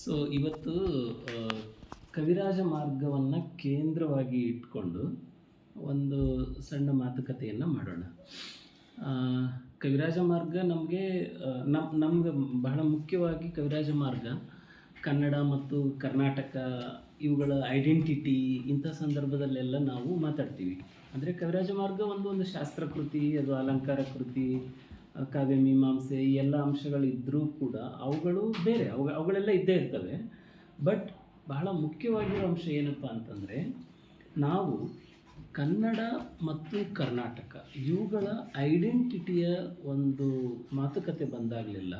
So ಇವತ್ತು ಆ, ಕವಿರಾಜ ಮಾರ್ಗವನ್ನು ಕೇಂದ್ರವಾಗಿ ಇಟ್ಕೊಂಡು ಒಂದು ಸಣ್ಣ ಮಾತುಕತೆಯನ್ನು ಮಾಡೋಣ. ಆ, ಕವಿರಾಜ ಮಾರ್ಗ ನಮಗೆ ನಮ್ಗೆ ಬಹಳ ಮುಖ್ಯವಾಗಿ ಕವಿರಾಜ ಮಾರ್ಗ ಕನ್ನಡ ಮತ್ತು ಕರ್ನಾಟಕ ಇವುಗಳ ಐಡೆಂಟಿಟಿ ಇಂಥ ಸಂದರ್ಭದಲ್ಲೆಲ್ಲ ನಾವು ಮಾತಾಡ್ತೀವಿ. ಅಂದರೆ ಕವಿರಾಜ ಮಾರ್ಗ ಒಂದು ಶಾಸ್ತ್ರಕೃತಿ, ಅದು ಅಲಂಕಾರ ಕೃತಿ, ಕಾವ್ಯ ಮೀಮಾಂಸೆ ಈ ಎಲ್ಲ ಅಂಶಗಳಿದ್ದರೂ ಕೂಡ ಅವುಗಳು ಬೇರೆ, ಅವುಗಳೆಲ್ಲ ಇದ್ದೇ ಇರ್ತವೆ. ಬಟ್ ಬಹಳ ಮುಖ್ಯವಾಗಿರೋ ಅಂಶ ಏನಪ್ಪ ಅಂತಂದರೆ, ನಾವು ಕನ್ನಡ ಮತ್ತು ಕರ್ನಾಟಕ ಇವುಗಳ ಐಡೆಂಟಿಟಿಯ ಒಂದು ಮಾತುಕತೆ ಬಂದಾಗಲೆಲ್ಲ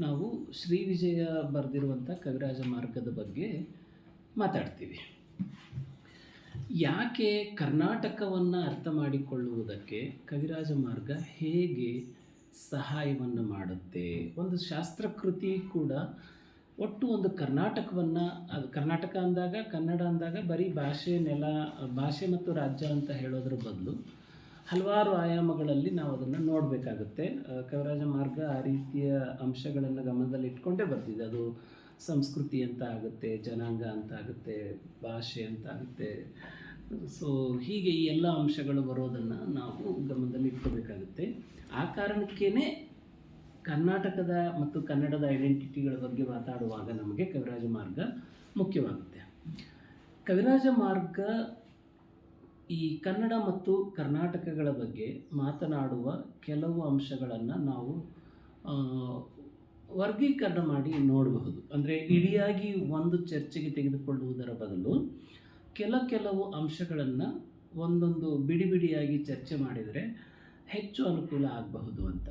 ನಾವು ಶ್ರೀ ವಿಜಯ ಬರೆದಿರುವಂಥ ಕವಿರಾಜ ಮಾರ್ಗದ ಬಗ್ಗೆ ಮಾತಾಡ್ತೀವಿ. ಯಾಕೆ ಕರ್ನಾಟಕವನ್ನು ಅರ್ಥ ಮಾಡಿಕೊಳ್ಳುವುದಕ್ಕೆ ಕವಿರಾಜ ಮಾರ್ಗ ಹೇಗೆ ಸಹಾಯವನ್ನು ಮಾಡುತ್ತೆ? ಒಂದು ಶಾಸ್ತ್ರಕೃತಿ ಕೂಡ ಒಟ್ಟು ಒಂದು ಕರ್ನಾಟಕವನ್ನು, ಅದು ಕರ್ನಾಟಕ ಅಂದಾಗ, ಕನ್ನಡ ಅಂದಾಗ ಬರೀ ಭಾಷೆ, ನೆಲ, ಭಾಷೆ ಮತ್ತು ರಾಜ್ಯ ಅಂತ ಹೇಳೋದ್ರ ಬದಲು ಹಲವಾರು ಆಯಾಮಗಳಲ್ಲಿ ನಾವು ಅದನ್ನು ನೋಡಬೇಕಾಗುತ್ತೆ. ಕವಿರಾಜ ಮಾರ್ಗ ಆ ರೀತಿಯ ಅಂಶಗಳನ್ನು ಗಮನದಲ್ಲಿ ಇಟ್ಕೊಂಡೇ ಬರ್ತಿದೆ. ಅದು ಸಂಸ್ಕೃತಿ ಅಂತ ಆಗುತ್ತೆ, ಜನಾಂಗ ಅಂತ ಆಗುತ್ತೆ, ಭಾಷೆ ಅಂತ ಆಗುತ್ತೆ. ಸೊ ಹೀಗೆ ಈ ಎಲ್ಲ ಅಂಶಗಳು ಬರೋದನ್ನು ನಾವು ಗಮನದಲ್ಲಿ ಇಟ್ಕೋಬೇಕಾಗುತ್ತೆ. ಆ ಕಾರಣಕ್ಕೇ ಕರ್ನಾಟಕದ ಮತ್ತು ಕನ್ನಡದ ಐಡೆಂಟಿಟಿಗಳ ಬಗ್ಗೆ ಮಾತಾಡುವಾಗ ನಮಗೆ ಕವಿರಾಜ ಮಾರ್ಗ ಮುಖ್ಯವಾಗುತ್ತೆ. ಕವಿರಾಜ ಮಾರ್ಗ ಈ ಕನ್ನಡ ಮತ್ತು ಕರ್ನಾಟಕಗಳ ಬಗ್ಗೆ ಮಾತನಾಡುವ ಕೆಲವು ಅಂಶಗಳನ್ನು ನಾವು ವರ್ಗೀಕರಣ ಮಾಡಿ ನೋಡಬಹುದು. ಅಂದರೆ ಇಡಿಯಾಗಿ ಒಂದು ಚರ್ಚೆಗೆ ತೆಗೆದುಕೊಳ್ಳುವುದರ ಬದಲು ಕೆಲವು ಅಂಶಗಳನ್ನು ಒಂದೊಂದು ಬಿಡಿ ಬಿಡಿಯಾಗಿ ಚರ್ಚೆ ಮಾಡಿದರೆ ಹೆಚ್ಚು ಅನುಕೂಲ ಆಗಬಹುದು ಅಂತ.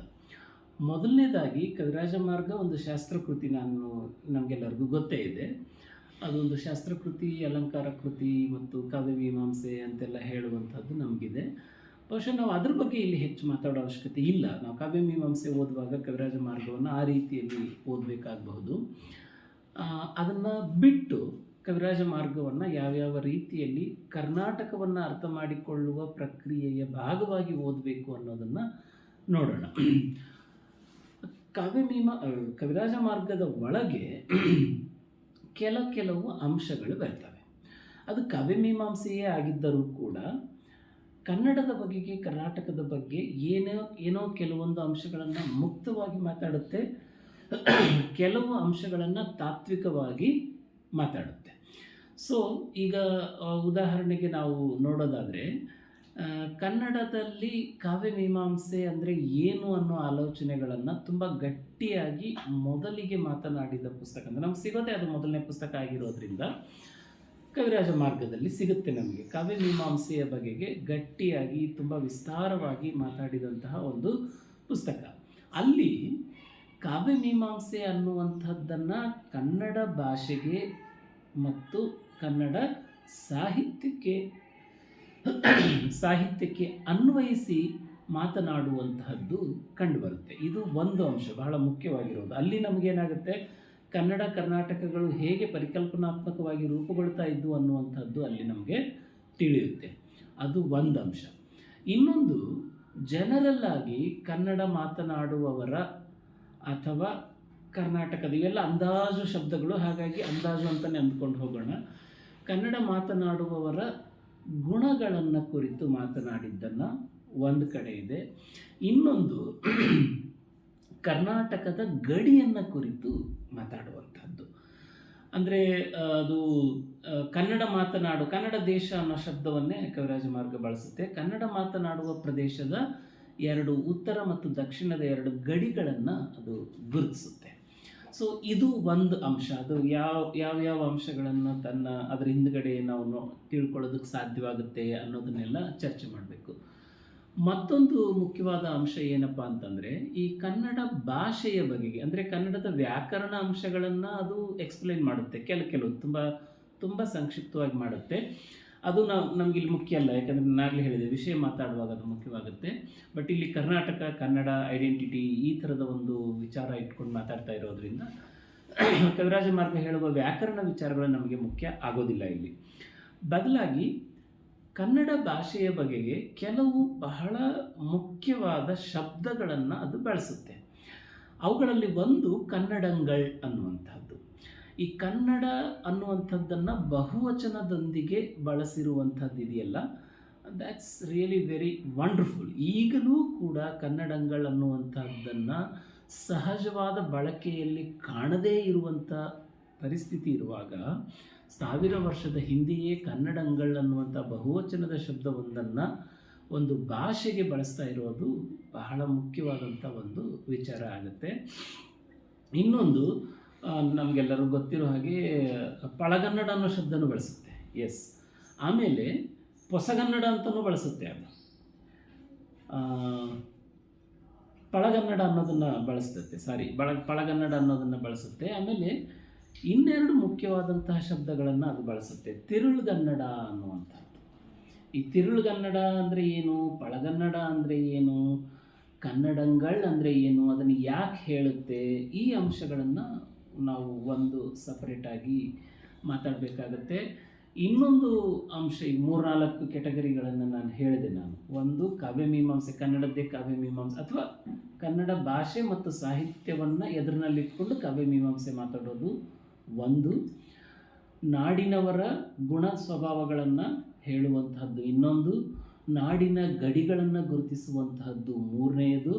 ಮೊದಲನೇದಾಗಿ ಕವಿರಾಜ ಮಾರ್ಗ ಒಂದು ಶಾಸ್ತ್ರಕೃತಿ, ನಮಗೆಲ್ಲರಿಗೂ ಗೊತ್ತೇ ಇದೆ. ಅದೊಂದು ಶಾಸ್ತ್ರಕೃತಿ, ಅಲಂಕಾರ ಕೃತಿ ಮತ್ತು ಕಾವ್ಯ ಮೀಮಾಂಸೆ ಅಂತೆಲ್ಲ ಹೇಳುವಂಥದ್ದು ನಮಗಿದೆ. ಬಹುಶಃ ನಾವು ಅದ್ರ ಬಗ್ಗೆ ಇಲ್ಲಿ ಹೆಚ್ಚು ಮಾತಾಡೋ ಅವಶ್ಯಕತೆ ಇಲ್ಲ. ನಾವು ಕಾವ್ಯ ಮೀಮಾಂಸೆ ಓದುವಾಗ ಕವಿರಾಜ ಮಾರ್ಗವನ್ನು ಆ ರೀತಿಯಲ್ಲಿ ಓದಬೇಕಾಗಬಹುದು. ಅದನ್ನು ಬಿಟ್ಟು ಕವಿರಾಜ ಮಾರ್ಗವನ್ನು ಯಾವ್ಯಾವ ರೀತಿಯಲ್ಲಿ ಕರ್ನಾಟಕವನ್ನು ಅರ್ಥ ಮಾಡಿಕೊಳ್ಳುವ ಪ್ರಕ್ರಿಯೆಯ ಭಾಗವಾಗಿ ಓದಬೇಕು ಅನ್ನೋದನ್ನು ನೋಡೋಣ. ಕವಿರಾಜ ಮಾರ್ಗದ ಒಳಗೆ ಕೆಲವು ಅಂಶಗಳು ಬರ್ತವೆ. ಅದು ಕಾವ್ಯ ಮೀಮಾಂಸೆಯೇ ಆಗಿದ್ದರೂ ಕೂಡ ಕನ್ನಡದ ಬಗೆಗೆ, ಕರ್ನಾಟಕದ ಬಗ್ಗೆ ಏನೋ ಕೆಲವೊಂದು ಅಂಶಗಳನ್ನು ಮುಕ್ತವಾಗಿ ಮಾತಾಡುತ್ತೆ, ಕೆಲವು ಅಂಶಗಳನ್ನು ತಾತ್ವಿಕವಾಗಿ ಮಾತಾಡುತ್ತೆ. ಸೊ ಈಗ ಉದಾಹರಣೆಗೆ ನಾವು ನೋಡೋದಾದರೆ, ಕನ್ನಡದಲ್ಲಿ ಕಾವ್ಯ ಮೀಮಾಂಸೆ ಅಂದರೆ ಏನು ಅನ್ನೋ ಆಲೋಚನೆಗಳನ್ನು ತುಂಬ ಗಟ್ಟಿಯಾಗಿ ಮೊದಲಿಗೆ ಮಾತನಾಡಿದ ಪುಸ್ತಕ ಅಂದರೆ ನಮ್ಗೆ ಸಿಗೋದೇ ಅದು ಮೊದಲನೇ ಪುಸ್ತಕ ಆಗಿರೋದ್ರಿಂದ ಕವಿರಾಜ ಮಾರ್ಗದಲ್ಲಿ ಸಿಗುತ್ತೆ ನಮಗೆ. ಕಾವ್ಯ ಮೀಮಾಂಸೆಯ ಬಗೆಗೆ ಗಟ್ಟಿಯಾಗಿ ತುಂಬ ವಿಸ್ತಾರವಾಗಿ ಮಾತಾಡಿದಂತಹ ಒಂದು ಪುಸ್ತಕ. ಅಲ್ಲಿ ಕಾವ್ಯ ಮೀಮಾಂಸೆ ಅನ್ನುವಂಥದ್ದನ್ನು ಕನ್ನಡ ಭಾಷೆಗೆ ಮತ್ತು ಕನ್ನಡ ಸಾಹಿತ್ಯಕ್ಕೆ ಅನ್ವಯಿಸಿ ಮಾತನಾಡುವಂತಹದ್ದು ಕಂಡುಬರುತ್ತೆ. ಇದು ಒಂದು ಅಂಶ ಬಹಳ ಮುಖ್ಯವಾಗಿರೋದು. ಅಲ್ಲಿ ನಮಗೇನಾಗುತ್ತೆ, ಕನ್ನಡ ಕರ್ನಾಟಕಗಳು ಹೇಗೆ ಪರಿಕಲ್ಪನಾತ್ಮಕವಾಗಿ ರೂಪುಗೊಳ್ತಾ ಇದ್ದು ಅನ್ನುವಂಥದ್ದು ಅಲ್ಲಿ ನಮಗೆ ತಿಳಿಯುತ್ತೆ. ಅದು ಒಂದು ಅಂಶ. ಇನ್ನೊಂದು, ಜನರಲ್ ಆಗಿ ಕನ್ನಡ ಮಾತನಾಡುವವರ ಅಥವಾ ಕರ್ನಾಟಕದ ಇವೆಲ್ಲ ಅಂದಾಜು ಶಬ್ದಗಳು, ಹಾಗಾಗಿ ಅಂದಾಜು ಅಂತಲೇ ಅಂದ್ಕೊಂಡು ಹೋಗೋಣ. ಕನ್ನಡ ಮಾತನಾಡುವವರ ಗುಣಗಳನ್ನು ಕುರಿತು ಮಾತನಾಡಿದ್ದನ್ನು ಒಂದು ಕಡೆ ಇದೆ. ಇನ್ನೊಂದು, ಕರ್ನಾಟಕದ ಗಡಿಯನ್ನು ಕುರಿತು ಮಾತಾಡುವಂಥದ್ದು. ಅಂದರೆ ಅದು ಕನ್ನಡ ದೇಶ ಅನ್ನೋ ಶಬ್ದವನ್ನೇ ಕವಿರಾಜ ಮಾರ್ಗ ಬಳಸುತ್ತೆ. ಕನ್ನಡ ಮಾತನಾಡುವ ಪ್ರದೇಶದ ಎರಡು, ಉತ್ತರ ಮತ್ತು ದಕ್ಷಿಣದ ಎರಡು ಗಡಿಗಳನ್ನು ಅದು ಗುರುತಿಸುತ್ತೆ. ಸೊ ಇದು ಒಂದು ಅಂಶ. ಅದು ಯಾವ ಅಂಶಗಳನ್ನು ಅದರ ಹಿಂದ್ಗಡೆ ನಾವು ತಿಳ್ಕೊಳ್ಳೋದಕ್ಕೆ ಸಾಧ್ಯವಾಗುತ್ತೆ ಅನ್ನೋದನ್ನೆಲ್ಲ ಚರ್ಚೆ ಮಾಡಬೇಕು. ಮತ್ತೊಂದು ಮುಖ್ಯವಾದ ಅಂಶ ಏನಪ್ಪ ಅಂತಂದರೆ, ಈ ಕನ್ನಡ ಭಾಷೆಯ ಬಗೆಗೆ, ಅಂದರೆ ಕನ್ನಡದ ವ್ಯಾಕರಣ ಅಂಶಗಳನ್ನು ಅದು ಎಕ್ಸ್ಪ್ಲೈನ್ ಮಾಡುತ್ತೆ. ಕೆಲವು ತುಂಬ ಸಂಕ್ಷಿಪ್ತವಾಗಿ ಮಾಡುತ್ತೆ. ಅದು ನಮಗಿಲ್ಲಿ ಮುಖ್ಯ ಅಲ್ಲ, ಯಾಕಂದರೆ ನಾಗಲೇ ಹೇಳಿದೆ, ವಿಷಯ ಮಾತಾಡುವಾಗ ಅದು ಮುಖ್ಯವಾಗುತ್ತೆ. ಬಟ್ ಇಲ್ಲಿ ಕರ್ನಾಟಕ, ಕನ್ನಡ ಐಡೆಂಟಿಟಿ ಈ ಥರದ ಒಂದು ವಿಚಾರ ಇಟ್ಕೊಂಡು ಮಾತಾಡ್ತಾ ಇರೋದ್ರಿಂದ ಕವಿರಾಜ ಮಾರ್ಗ ಹೇಳುವ ವ್ಯಾಕರಣ ವಿಚಾರಗಳು ನಮಗೆ ಮುಖ್ಯ ಆಗೋದಿಲ್ಲ ಇಲ್ಲಿ. ಬದಲಾಗಿ ಕನ್ನಡ ಭಾಷೆಯ ಬಗೆಗೆ ಕೆಲವು ಬಹಳ ಮುಖ್ಯವಾದ ಶಬ್ದಗಳನ್ನು ಅದು ಬಳಸುತ್ತೆ. ಅವುಗಳಲ್ಲಿ ಒಂದು ಕನ್ನಡಂಗಳ್ ಅನ್ನುವಂಥದ್ದು. ಈ ಕನ್ನಡ ಅನ್ನುವಂಥದ್ದನ್ನು ಬಹುವಚನದೊಂದಿಗೆ ಬಳಸಿರುವಂಥದ್ದು ಇದೆಯಲ್ಲ, ದ್ಯಾಟ್ಸ್ ರಿಯಲಿ ವೆರಿ ವಂಡರ್ಫುಲ್. ಈಗಲೂ ಕೂಡ ಕನ್ನಡಂಗಳನ್ನುವಂಥದ್ದನ್ನು ಸಹಜವಾದ ಬಳಕೆಯಲ್ಲಿ ಕಾಣದೇ ಇರುವಂಥ ಪರಿಸ್ಥಿತಿ ಇರುವಾಗ, 1000 ವರ್ಷದ ಹಿಂದೆಯೇ ಕನ್ನಡಂಗಳನ್ನುವಂಥ ಬಹುವಚನದ ಶಬ್ದವೊಂದನ್ನು ಒಂದು ಭಾಷೆಗೆ ಬಳಸ್ತಾ ಇರೋದು ಬಹಳ ಮುಖ್ಯವಾದಂಥ ಒಂದು ವಿಚಾರ ಆಗುತ್ತೆ. ಇನ್ನೊಂದು ನಮಗೆಲ್ಲರೂ ಗೊತ್ತಿರೋ ಹಾಗೆ ಪಳಗನ್ನಡ ಅನ್ನೋ ಶಬ್ದನೂ ಬಳಸುತ್ತೆ. ಎಸ್. ಆಮೇಲೆ ಹೊಸಗನ್ನಡ ಅಂತಲೂ ಬಳಸುತ್ತೆ. ಅದು ಪಳಗನ್ನಡ ಅನ್ನೋದನ್ನು ಬಳಸ್ತತೆ, ಪಳಗನ್ನಡ ಅನ್ನೋದನ್ನು ಬಳಸುತ್ತೆ. ಆಮೇಲೆ ಇನ್ನೆರಡು ಮುಖ್ಯವಾದಂತಹ ಶಬ್ದಗಳನ್ನು ಅದು ಬಳಸುತ್ತೆ. ತಿರುಳುಗನ್ನಡ ಅನ್ನುವಂಥದ್ದು. ಈ ತಿರುಳುಗನ್ನಡ ಅಂದರೆ ಏನು, ಪಳಗನ್ನಡ ಅಂದರೆ ಏನು, ಕನ್ನಡಂಗಳ್ ಅಂದರೆ ಏನು, ಅದನ್ನು ಯಾಕೆ ಹೇಳುತ್ತೆ, ಈ ಅಂಶಗಳನ್ನು ನಾವು ಒಂದು ಸಪರೇಟಾಗಿ ಮಾತಾಡಬೇಕಾಗತ್ತೆ. ಇನ್ನೊಂದು ಅಂಶ, ಈ 3-4 ಕೆಟಗರಿಗಳನ್ನು ನಾನು ಹೇಳಿದೆ. ಒಂದು ಕಾವ್ಯಮೀಮಾಂಸೆ, ಕನ್ನಡದ್ದೇ ಕಾವ್ಯಮೀಮಾಂಸೆ, ಅಥವಾ ಕನ್ನಡ ಭಾಷೆ ಮತ್ತು ಸಾಹಿತ್ಯವನ್ನು ಎದುರಿನಲ್ಲಿಟ್ಕೊಂಡು ಕಾವ್ಯಮೀಮಾಂಸೆ ಮಾತಾಡೋದು ಒಂದು. ನಾಡಿನವರ ಗುಣ ಸ್ವಭಾವಗಳನ್ನು ಹೇಳುವಂತಹದ್ದು ಇನ್ನೊಂದು. ನಾಡಿನ ಗಡಿಗಳನ್ನು ಗುರುತಿಸುವಂತಹದ್ದು ಮೂರನೆಯದು.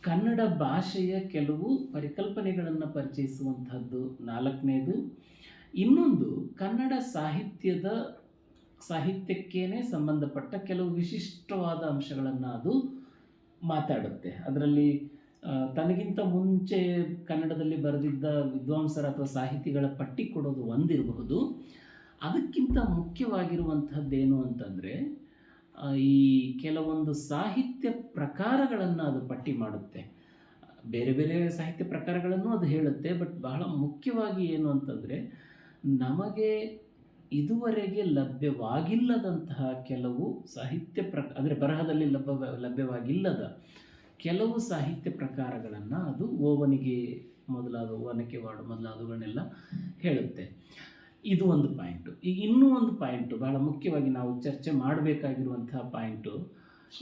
ಕನ್ನಡ ಭಾಷೆಯ ಕೆಲವು ಪರಿಕಲ್ಪನೆಗಳನ್ನು ಪರಿಚಯಿಸುವಂತಹದ್ದು ನಾಲ್ಕನೇದು. ಇನ್ನೊಂದು ಕನ್ನಡ ಸಾಹಿತ್ಯಕ್ಕೇನೆ ಸಂಬಂಧಪಟ್ಟ ಕೆಲವು ವಿಶಿಷ್ಟವಾದ ಅಂಶಗಳನ್ನು ಅದು ಮಾತಾಡುತ್ತೆ. ಅದರಲ್ಲಿ ತನಗಿಂತ ಮುಂಚೆ ಕನ್ನಡದಲ್ಲಿ ಬರೆದಿದ್ದ ವಿದ್ವಾಂಸರ ಅಥವಾ ಸಾಹಿತಿಗಳ ಪಟ್ಟಿ ಕೊಡೋದು ಒಂದಿರಬಹುದು. ಅದಕ್ಕಿಂತ ಮುಖ್ಯವಾಗಿರುವಂಥದ್ದೇನು ಅಂತಂದರೆ, ಈ ಕೆಲವೊಂದು ಸಾಹಿತ್ಯ ಪ್ರಕಾರಗಳನ್ನು ಅದು ಪಟ್ಟಿ ಮಾಡುತ್ತೆ. ಬೇರೆ ಬೇರೆ ಸಾಹಿತ್ಯ ಪ್ರಕಾರಗಳನ್ನು ಅದು ಹೇಳುತ್ತೆ. ಬಟ್ ಬಹಳ ಮುಖ್ಯವಾಗಿ ಏನು ಅಂತಂದರೆ, ನಮಗೆ ಇದುವರೆಗೆ ಲಭ್ಯವಾಗಿಲ್ಲದಂತಹ ಕೆಲವು ಸಾಹಿತ್ಯ ಅಂದರೆ ಬರಹದಲ್ಲಿ ಲಭ್ಯವಾಗಿಲ್ಲದ ಕೆಲವು ಸಾಹಿತ್ಯ ಪ್ರಕಾರಗಳನ್ನು ಅದು ಓವನಿಗೆ ಮೊದಲಾದ ಒನಕೆ ವಾಡು ಮೊದಲಾದವುಗಳನ್ನೆಲ್ಲ ಹೇಳುತ್ತೆ. ಇದು ಒಂದು ಪಾಯಿಂಟು. ಈಗ ಇನ್ನೂ ಒಂದು ಪಾಯಿಂಟು, ಬಹಳ ಮುಖ್ಯವಾಗಿ ನಾವು ಚರ್ಚೆ ಮಾಡಬೇಕಾಗಿರುವಂತಹ ಪಾಯಿಂಟು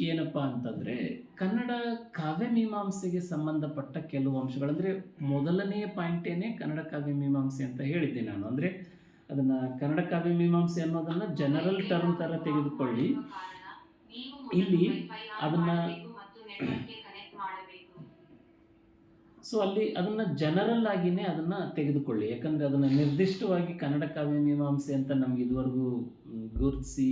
ಏನಪ್ಪ ಅಂತಂದರೆ, ಕನ್ನಡ ಕಾವ್ಯಮೀಮಾಂಸೆಗೆ ಸಂಬಂಧಪಟ್ಟ ಕೆಲವು ಅಂಶಗಳು. ಅಂದರೆ ಮೊದಲನೆಯ ಪಾಯಿಂಟೇನೆ ಕನ್ನಡ ಕಾವ್ಯಮೀಮಾಂಸೆ ಅಂತ ಹೇಳಿದ್ದೆ ನಾನು. ಅಂದರೆ ಅದನ್ನು ಕನ್ನಡ ಕಾವ್ಯಮೀಮಾಂಸೆ ಅನ್ನೋದನ್ನು ಜನರಲ್ ಟರ್ಮ್ ಥರ ತೆಗೆದುಕೊಳ್ಳಿ. ಇಲ್ಲಿ ಅದನ್ನು ಅಲ್ಲಿ ಅದನ್ನು ಜನರಲ್ ಆಗಿಯೇ ಅದನ್ನು ತೆಗೆದುಕೊಳ್ಳಿ. ಯಾಕಂದರೆ ಅದನ್ನು ನಿರ್ದಿಷ್ಟವಾಗಿ ಕನ್ನಡ ಕಾವ್ಯಮೀಮಾಂಸೆ ಅಂತ ನಮಗೆ ಇದುವರೆಗೂ ಗುರುತಿಸಿ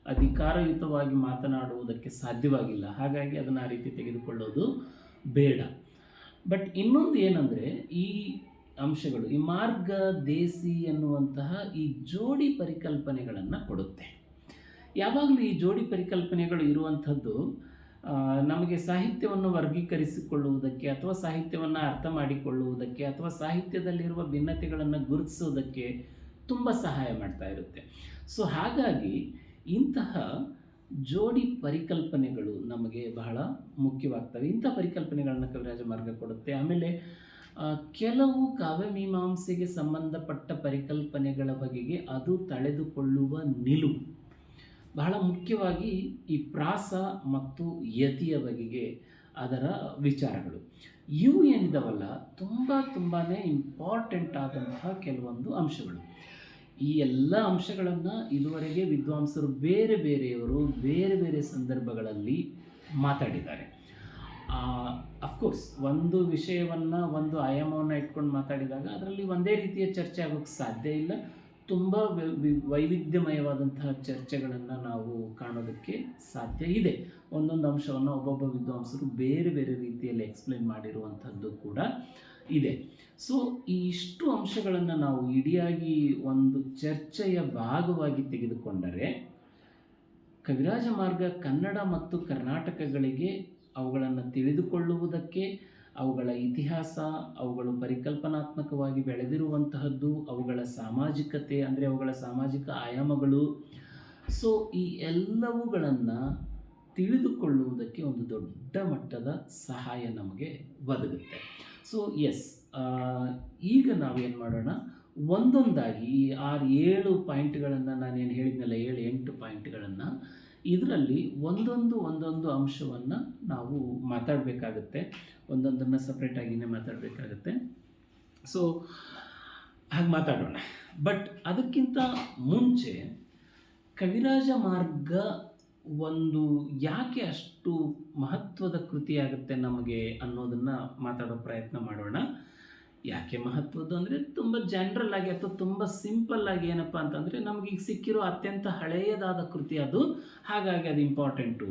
ಅಧಿಕಾರಯುತವಾಗಿ ಮಾತನಾಡುವುದಕ್ಕೆ ಸಾಧ್ಯವಾಗಿಲ್ಲ. ಹಾಗಾಗಿ ಅದನ್ನು ಆ ರೀತಿ ತೆಗೆದುಕೊಳ್ಳೋದು ಬೇಡ. ಬಟ್ ಇನ್ನೊಂದು ಏನಂದರೆ, ಈ ಅಂಶಗಳು, ಈ ಮಾರ್ಗ ದೇಸಿ ಅನ್ನುವಂತಹ ಈ ಜೋಡಿ ಪರಿಕಲ್ಪನೆಗಳನ್ನು ಕೊಡುತ್ತೆ. ಯಾವಾಗಲೂ ಈ ಜೋಡಿ ಪರಿಕಲ್ಪನೆಗಳು ಇರುವಂಥದ್ದು ನಮಗೆ ಸಾಹಿತ್ಯವನ್ನು ವರ್ಗೀಕರಿಸಿಕೊಳ್ಳುವುದಕ್ಕೆ, ಅಥವಾ ಸಾಹಿತ್ಯವನ್ನು ಅರ್ಥ ಮಾಡಿಕೊಳ್ಳುವುದಕ್ಕೆ, ಅಥವಾ ಸಾಹಿತ್ಯದಲ್ಲಿರುವ ಭಿನ್ನತೆಗಳನ್ನು ಗುರುತಿಸುವುದಕ್ಕೆ ತುಂಬ ಸಹಾಯ ಮಾಡ್ತಾ ಇರುತ್ತೆ. ಸೊ ಹಾಗಾಗಿ ಇಂತಹ ಜೋಡಿ ಪರಿಕಲ್ಪನೆಗಳು ನಮಗೆ ಬಹಳ ಮುಖ್ಯವಾಗ್ತವೆ. ಇಂಥ ಪರಿಕಲ್ಪನೆಗಳನ್ನು ಕವಿರಾಜ ಮಾರ್ಗ ಕೊಡುತ್ತೆ. ಆಮೇಲೆ ಕೆಲವು ಕಾವ್ಯಮೀಮಾಂಸೆಗೆ ಸಂಬಂಧಪಟ್ಟ ಪರಿಕಲ್ಪನೆಗಳ ಬಗೆಗೆ ಅದು ತಳೆದುಕೊಳ್ಳುವ ನಿಲುವು, ಬಹಳ ಮುಖ್ಯವಾಗಿ ಈ ಪ್ರಾಸ ಮತ್ತು ಯತಿಯ ಬಗೆಗೆ ಅದರ ವಿಚಾರಗಳು, ಇವು ಏನಿದಾವಲ್ಲ ತುಂಬಾ ಇಂಪಾರ್ಟೆಂಟ್ ಆದಂತಹ ಕೆಲವೊಂದು ಅಂಶಗಳು. ಈ ಎಲ್ಲ ಅಂಶಗಳನ್ನು ಇದುವರೆಗೆ ವಿದ್ವಾಂಸರು ಬೇರೆಯವರು ಬೇರೆ ಬೇರೆ ಸಂದರ್ಭಗಳಲ್ಲಿ ಮಾತಾಡಿದ್ದಾರೆ. ಅಫ್ಕೋರ್ಸ್ ಒಂದು ವಿಷಯವನ್ನು, ಒಂದು ಆಯಾಮವನ್ನು ಇಟ್ಕೊಂಡು ಮಾತಾಡಿದಾಗ ಅದರಲ್ಲಿ ಒಂದೇ ರೀತಿಯ ಚರ್ಚೆ ಆಗೋಕ್ಕೆ ಸಾಧ್ಯ ಇಲ್ಲ. ತುಂಬ ವೈವಿಧ್ಯಮಯವಾದಂತಹ ಚರ್ಚೆಗಳನ್ನು ನಾವು ಕಾಣೋದಕ್ಕೆ ಸಾಧ್ಯ ಇದೆ. ಒಂದೊಂದು ಅಂಶವನ್ನು ಒಬ್ಬೊಬ್ಬ ವಿದ್ವಾಂಸರು ಬೇರೆ ಬೇರೆ ರೀತಿಯಲ್ಲಿ ಎಕ್ಸ್ಪ್ಲೇನ್ ಮಾಡಿರುವಂಥದ್ದು ಕೂಡ ಇದೆ. ಸೊ ಈ ಇಷ್ಟು ಅಂಶಗಳನ್ನು ನಾವು ಇಡಿಯಾಗಿ ಒಂದು ಚರ್ಚೆಯ ಭಾಗವಾಗಿ ತೆಗೆದುಕೊಂಡರೆ, ಕವಿರಾಜ ಮಾರ್ಗ ಕನ್ನಡ ಮತ್ತು ಕರ್ನಾಟಕಗಳಿಗೆ ಅವುಗಳನ್ನು ತಿಳಿದುಕೊಳ್ಳುವುದಕ್ಕೆ, ಅವುಗಳ ಇತಿಹಾಸ, ಅವುಗಳು ಪರಿಕಲ್ಪನಾತ್ಮಕವಾಗಿ ಬೆಳೆದಿರುವಂತಹದ್ದು, ಅವುಗಳ ಸಾಮಾಜಿಕತೆ ಅಂದರೆ ಅವುಗಳ ಸಾಮಾಜಿಕ ಆಯಾಮಗಳು, ಸೊ ಈ ಎಲ್ಲವುಗಳನ್ನು ತಿಳಿದುಕೊಳ್ಳುವುದಕ್ಕೆ ಒಂದು ದೊಡ್ಡ ಮಟ್ಟದ ಸಹಾಯ ನಮಗೆ ಒದಗುತ್ತೆ. ಸೊ ಎಸ್, ಈಗ ನಾವೇನು ಮಾಡೋಣ, ಒಂದೊಂದಾಗಿ ಈ 6-7 ಪಾಯಿಂಟ್ಗಳನ್ನು ನಾನೇನು ಹೇಳಿದ್ನಲ್ಲ, 7-8 ಪಾಯಿಂಟ್ಗಳನ್ನು, ಇದರಲ್ಲಿ ಒಂದೊಂದು ಅಂಶವನ್ನು ನಾವು ಮಾತಾಡಬೇಕಾಗುತ್ತೆ. ಒಂದೊಂದನ್ನು ಸಪ್ರೇಟಾಗಿಯೇ ಮಾತಾಡಬೇಕಾಗುತ್ತೆ. ಸೊ ಹಾಗೆ ಮಾತಾಡೋಣ. ಬಟ್ ಅದಕ್ಕಿಂತ ಮುಂಚೆ ಕವಿರಾಜ ಮಾರ್ಗ ಒಂದು ಯಾಕೆ ಅಷ್ಟು ಮಹತ್ವದ ಕೃತಿಯಾಗುತ್ತೆ ನಮಗೆ ಅನ್ನೋದನ್ನು ಮಾತಾಡೋ ಪ್ರಯತ್ನ ಮಾಡೋಣ. ಯಾಕೆ ಮಹತ್ವದ್ದು ಅಂದರೆ ತುಂಬ ಜನರಲ್ ಆಗಿ ಅಥವಾ ತುಂಬ ಸಿಂಪಲ್ ಆಗಿ ಏನಪ್ಪ ಅಂತಂದರೆ ನಮಗೀಗ ಸಿಕ್ಕಿರೋ ಅತ್ಯಂತ ಹಳೆಯದಾದ ಕೃತಿ ಅದು, ಹಾಗಾಗಿ ಅದು ಇಂಪಾರ್ಟೆಂಟು.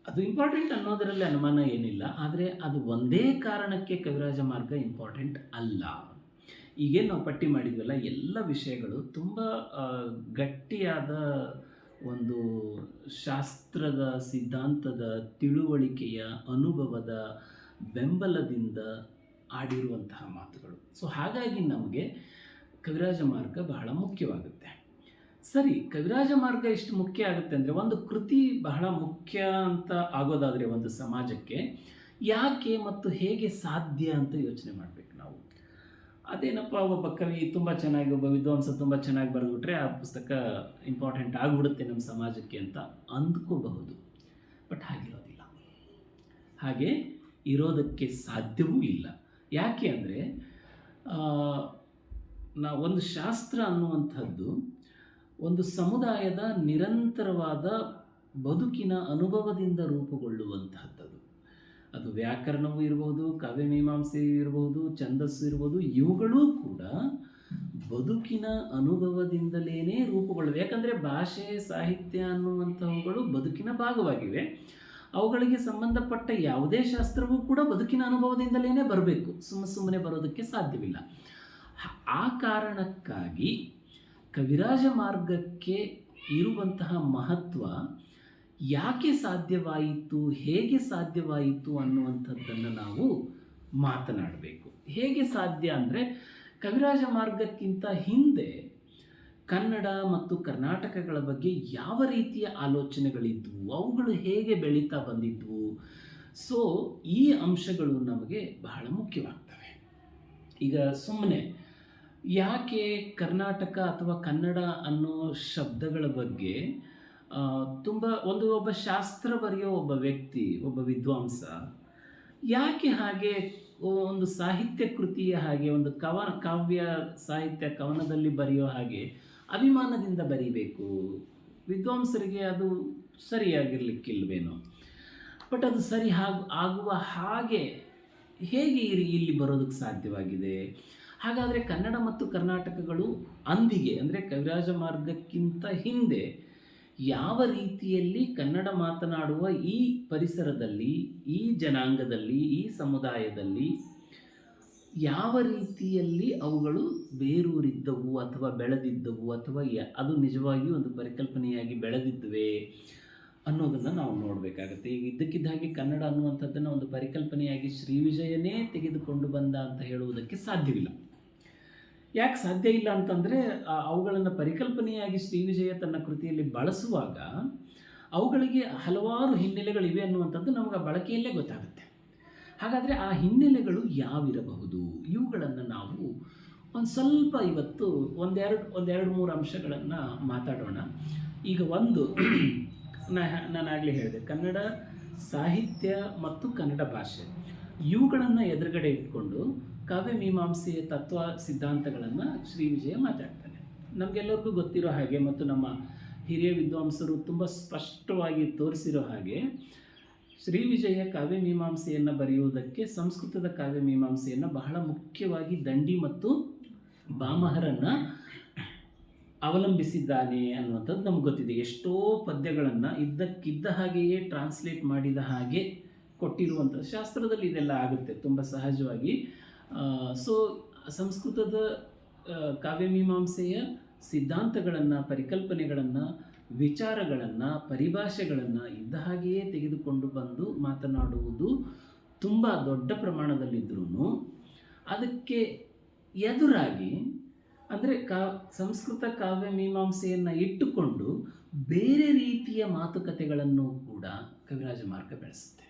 ಅದು ಇಂಪಾರ್ಟೆಂಟ್ ಅನ್ನೋದರಲ್ಲಿ ಅನುಮಾನ ಏನಿಲ್ಲ. ಆದರೆ ಅದು ಒಂದೇ ಕಾರಣಕ್ಕೆ ಕವಿರಾಜ ಮಾರ್ಗ ಇಂಪಾರ್ಟೆಂಟ್ ಅಲ್ಲ. ಈಗೇನು ನಾವು ಪಟ್ಟಿ ಮಾಡಿದ್ವಲ್ಲ ಎಲ್ಲ ವಿಷಯಗಳು ತುಂಬ ಗಟ್ಟಿಯಾದ ಒಂದು ಶಾಸ್ತ್ರದ ಸಿದ್ಧಾಂತದ ತಿಳುವಳಿಕೆಯ ಅನುಭವದ ಬೆಂಬಲದಿಂದ ಆಡಿರುವಂತಹ ಮಾತುಗಳು. ಸೊ ಹಾಗಾಗಿ ನಮಗೆ ಕವಿರಾಜ ಮಾರ್ಗ ಬಹಳ ಮುಖ್ಯವಾಗುತ್ತೆ. ಸರಿ, ಕವಿರಾಜ ಮಾರ್ಗ ಇಷ್ಟು ಮುಖ್ಯ ಆಗುತ್ತೆ ಅಂದರೆ ಒಂದು ಕೃತಿ ಬಹಳ ಮುಖ್ಯ ಅಂತ ಆಗೋದಾದರೆ ಒಂದು ಸಮಾಜಕ್ಕೆ ಯಾಕೆ ಮತ್ತು ಹೇಗೆ ಸಾಧ್ಯ ಅಂತ ಯೋಚನೆ ಮಾಡಬೇಕು ನಾವು. ಅದೇನಪ್ಪ, ಒಬ್ಬ ಕವಿ ತುಂಬ ಚೆನ್ನಾಗಿ, ಒಬ್ಬ ವಿದ್ವಾಂಸ ತುಂಬ ಚೆನ್ನಾಗಿ ಬರೆದ್ಬಿಟ್ರೆ ಆ ಪುಸ್ತಕ ಇಂಪಾರ್ಟೆಂಟ್ ಆಗಿಬಿಡುತ್ತೆ ನಮ್ಮ ಸಮಾಜಕ್ಕೆ ಅಂತ ಅಂದ್ಕೋಬಹುದು. ಬಟ್ ಹಾಗಿರೋದಿಲ್ಲ, ಹಾಗೆ ಇರೋದಕ್ಕೆ ಸಾಧ್ಯವೂ ಇಲ್ಲ. ಯಾಕೆ ಅಂದರೆ ಒಂದು ಶಾಸ್ತ್ರ ಅನ್ನುವಂಥದ್ದು ಒಂದು ಸಮುದಾಯದ ನಿರಂತರವಾದ ಬದುಕಿನ ಅನುಭವದಿಂದ ರೂಪುಗೊಳ್ಳುವಂತಹದ್ದು. ಅದು ವ್ಯಾಕರಣವೂ ಇರ್ಬೋದು, ಕಾವ್ಯಮೀಮಾಂಸೆಯೂ ಇರ್ಬೋದು, ಛಂದಸ್ಸು ಇರ್ಬೋದು, ಇವುಗಳೂ ಕೂಡ ಬದುಕಿನ ಅನುಭವದಿಂದಲೇ ರೂಪುಗೊಳ್ಳುವೆ. ಯಾಕಂದರೆ ಭಾಷೆ, ಸಾಹಿತ್ಯ ಅನ್ನುವಂಥವುಗಳು ಬದುಕಿನ ಭಾಗವಾಗಿವೆ. ಅವುಗಳಿಗೆ ಸಂಬಂಧಪಟ್ಟ ಯಾವುದೇ ಶಾಸ್ತ್ರವೂ ಕೂಡ ಬದುಕಿನ ಅನುಭವದಿಂದಲೇ ಬರಬೇಕು, ಸುಮ್ಮನೆ ಬರೋದಕ್ಕೆ ಸಾಧ್ಯವಿಲ್ಲ. ಆ ಕಾರಣಕ್ಕಾಗಿ ಕವಿರಾಜ ಮಾರ್ಗಕ್ಕೆ ಇರುವಂತಹ ಮಹತ್ವ ಯಾಕೆ ಸಾಧ್ಯವಾಯಿತು, ಹೇಗೆ ಸಾಧ್ಯವಾಯಿತು ಅನ್ನುವಂಥದ್ದನ್ನು ನಾವು ಮಾತನಾಡಬೇಕು. ಹೇಗೆ ಸಾಧ್ಯ ಅಂದರೆ ಕವಿರಾಜ ಮಾರ್ಗಕ್ಕಿಂತ ಹಿಂದೆ ಕನ್ನಡ ಮತ್ತು ಕರ್ನಾಟಕಗಳ ಬಗ್ಗೆ ಯಾವ ರೀತಿಯ ಆಲೋಚನೆಗಳಿದ್ವು, ಅವುಗಳು ಹೇಗೆ ಬೆಳೀತಾ ಬಂದಿದ್ವು. ಸೊ ಈ ಅಂಶಗಳು ನಮಗೆ ಬಹಳ ಮುಖ್ಯವಾಗ್ತವೆ. ಈಗ ಸುಮ್ಮನೆ ಯಾಕೆ ಕರ್ನಾಟಕ ಅಥವಾ ಕನ್ನಡ ಅನ್ನೋ ಶಬ್ದಗಳ ಬಗ್ಗೆ ಒಬ್ಬ ಶಾಸ್ತ್ರ ಬರೆಯೋ ಒಬ್ಬ ವ್ಯಕ್ತಿ, ಒಬ್ಬ ವಿದ್ವಾಂಸ ಯಾಕೆ ಹಾಗೆ ಒಂದು ಸಾಹಿತ್ಯ ಕೃತಿಯ ಹಾಗೆ, ಒಂದು ಕಾವ್ಯ ಸಾಹಿತ್ಯ ಕವನದಲ್ಲಿ ಬರೆಯೋ ಹಾಗೆ ಅಭಿಮಾನದಿಂದ ಬರೀಬೇಕು. ವಿದ್ವಾಂಸರಿಗೆ ಅದು ಸರಿಯಾಗಿರ್ಲಿಕ್ಕಿಲ್ವೇನೋ. ಬಟ್ ಅದು ಸರಿ ಆಗುವ ಹಾಗೆ ಹೇಗೆ ಇಲ್ಲಿ ಬರೋದಕ್ಕೆ ಸಾಧ್ಯವಾಗಿದೆ. ಹಾಗಾದರೆ ಕನ್ನಡ ಮತ್ತು ಕರ್ನಾಟಕಗಳು ಅಂದಿಗೆ ಅಂದರೆ ಕವಿರಾಜ ಮಾರ್ಗಕ್ಕಿಂತ ಹಿಂದೆ ಯಾವ ರೀತಿಯಲ್ಲಿ ಕನ್ನಡ ಮಾತನಾಡುವ ಈ ಪರಿಸರದಲ್ಲಿ, ಈ ಜನಾಂಗದಲ್ಲಿ, ಈ ಸಮುದಾಯದಲ್ಲಿ ಯಾವ ರೀತಿಯಲ್ಲಿ ಅವುಗಳು ಬೇರೂರಿದ್ದವು ಅಥವಾ ಬೆಳೆದಿದ್ದವು, ಅಥವಾ ಅದು ನಿಜವಾಗಿಯೂ ಒಂದು ಪರಿಕಲ್ಪನೆಯಾಗಿ ಬೆಳೆದಿದ್ದುವೆ ಅನ್ನೋದನ್ನು ನಾವು ನೋಡಬೇಕಾಗತ್ತೆ. ಈಗ ಇದ್ದಕ್ಕಿದ್ದ ಹಾಗೆ ಕನ್ನಡ ಅನ್ನುವಂಥದ್ದನ್ನು ಒಂದು ಪರಿಕಲ್ಪನೆಯಾಗಿ ಶ್ರೀವಿಜಯನೇ ತೆಗೆದುಕೊಂಡು ಬಂದ ಅಂತ ಹೇಳುವುದಕ್ಕೆ ಸಾಧ್ಯವಿಲ್ಲ. ಯಾಕೆ ಸಾಧ್ಯ ಇಲ್ಲ ಅಂತಂದರೆ ಅವುಗಳನ್ನು ಪರಿಕಲ್ಪನೆಯಾಗಿ ಶ್ರೀವಿಜಯ ತನ್ನ ಕೃತಿಯಲ್ಲಿ ಬಳಸುವಾಗ ಅವುಗಳಿಗೆ ಹಲವಾರು ಹಿನ್ನೆಲೆಗಳಿವೆ ಅನ್ನುವಂಥದ್ದು ನಮಗೆ ಬಳಕೆಯಲ್ಲೇ ಗೊತ್ತಾಗುತ್ತೆ. ಹಾಗಾದರೆ ಆ ಹಿನ್ನೆಲೆಗಳು ಯಾವಿರಬಹುದು, ಇವುಗಳನ್ನು ನಾವು ಒಂದು ಸ್ವಲ್ಪ ಇವತ್ತು ಒಂದೆರಡು ಮೂರು ಅಂಶಗಳನ್ನು ಮಾತಾಡೋಣ. ಈಗ ನಾನಾಗಲೇ ಹೇಳಿದೆ, ಕನ್ನಡ ಸಾಹಿತ್ಯ ಮತ್ತು ಕನ್ನಡ ಭಾಷೆ ಇವುಗಳನ್ನು ಎದುರುಗಡೆ ಇಟ್ಕೊಂಡು ಕಾವ್ಯಮೀಮಾಂಸೆಯ ತತ್ವ ಸಿದ್ಧಾಂತಗಳನ್ನು ಶ್ರೀವಿಜಯ ಮಾತಾಡ್ತಾನೆ. ನಮಗೆಲ್ಲರಿಗೂ ಗೊತ್ತಿರೋ ಹಾಗೆ ಮತ್ತು ನಮ್ಮ ಹಿರಿಯ ವಿದ್ವಾಂಸರು ತುಂಬ ಸ್ಪಷ್ಟವಾಗಿ ತೋರಿಸಿರೋ ಹಾಗೆ ಶ್ರೀವಿಜಯ ಕಾವ್ಯಮೀಮಾಂಸೆಯನ್ನು ಬರೆಯುವುದಕ್ಕೆ ಸಂಸ್ಕೃತದ ಕಾವ್ಯಮೀಮಾಂಸೆಯನ್ನು ಬಹಳ ಮುಖ್ಯವಾಗಿ ದಂಡಿ ಮತ್ತು ಭಾಮಹರನ್ನು ಅವಲಂಬಿಸಿದ್ದಾನೆ ಅನ್ನುವಂಥದ್ದು ನಮ್ಗೆ ಗೊತ್ತಿದೆ. ಎಷ್ಟೋ ಪದ್ಯಗಳನ್ನು ಇದ್ದಕ್ಕಿದ್ದ ಹಾಗೆಯೇ ಟ್ರಾನ್ಸ್ಲೇಟ್ ಮಾಡಿದ ಹಾಗೆ ಕೊಟ್ಟಿರುವಂಥದ್ದು ಶಾಸ್ತ್ರದಲ್ಲಿ ಇದೆಲ್ಲ ಆಗುತ್ತೆ ತುಂಬ ಸಹಜವಾಗಿ. ಸೊ ಸಂಸ್ಕೃತದ ಕಾವ್ಯಮೀಮಾಂಸೆಯ ಸಿದ್ಧಾಂತಗಳನ್ನು, ಪರಿಕಲ್ಪನೆಗಳನ್ನು, ವಿಚಾರಗಳನ್ನು, ಪರಿಭಾಷೆಗಳನ್ನು ಇದ್ದ ಹಾಗೆಯೇ ತೆಗೆದುಕೊಂಡು ಬಂದು ಮಾತನಾಡುವುದು ತುಂಬ ದೊಡ್ಡ ಪ್ರಮಾಣದಲ್ಲಿದ್ದರೂ ಅದಕ್ಕೆ ಎದುರಾಗಿ ಅಂದರೆ ಸಂಸ್ಕೃತ ಕಾವ್ಯಮೀಮಾಂಸೆಯನ್ನು ಇಟ್ಟುಕೊಂಡು ಬೇರೆ ರೀತಿಯ ಮಾತುಕತೆಗಳನ್ನು ಕೂಡ ಕವಿರಾಜ ಮಾರ್ಗ ಬೆಳೆಸುತ್ತೆ.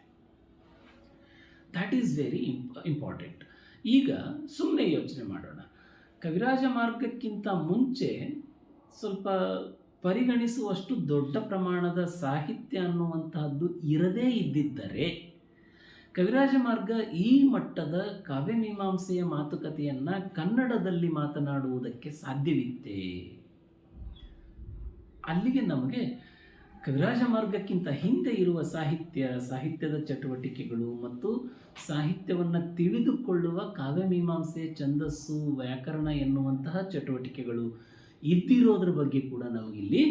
That is very important. ಈಗ ಸುಮ್ಮನೆ ಯೋಚನೆ ಮಾಡೋಣ, ಕವಿರಾಜ ಮಾರ್ಗಕ್ಕಿಂತ ಮುಂಚೆ ಸ್ವಲ್ಪ ಪರಿಗಣಿಸುವಷ್ಟು ದೊಡ್ಡ ಪ್ರಮಾಣದ ಸಾಹಿತ್ಯ ಅನ್ನುವಂತಹದ್ದು ಇರದೇ ಇದ್ದಿದ್ದರೆ ಕವಿರಾಜ ಮಾರ್ಗ ಈ ಮಟ್ಟದ ಕಾವ್ಯಮೀಮಾಂಸೆಯ ಮಾತುಕತೆಯನ್ನು ಕನ್ನಡದಲ್ಲಿ ಮಾತನಾಡುವುದಕ್ಕೆ ಸಾಧ್ಯವಿತ್ತೆ? ಅಲ್ಲಿಗೆ ನಮಗೆ ಕವಿರಾಜ ಮಾರ್ಗಕ್ಕಿಂತ ಹಿಂದೆ ಇರುವ ಸಾಹಿತ್ಯದ ಚಟುವಟಿಕೆಗಳು ಮತ್ತು ಸಾಹಿತ್ಯವನ್ನು ತಿಳಿದುಕೊಳ್ಳುವ ಕಾವ್ಯಮೀಮಾಂಸೆ, ಛಂದಸ್ಸು, ವ್ಯಾಕರಣ ಎನ್ನುವಂತಹ ಚಟುವಟಿಕೆಗಳು ಇದ್ದಿರೋದ್ರ ಬಗ್ಗೆ ಕೂಡ ನಮಗಿಲ್ಲಿ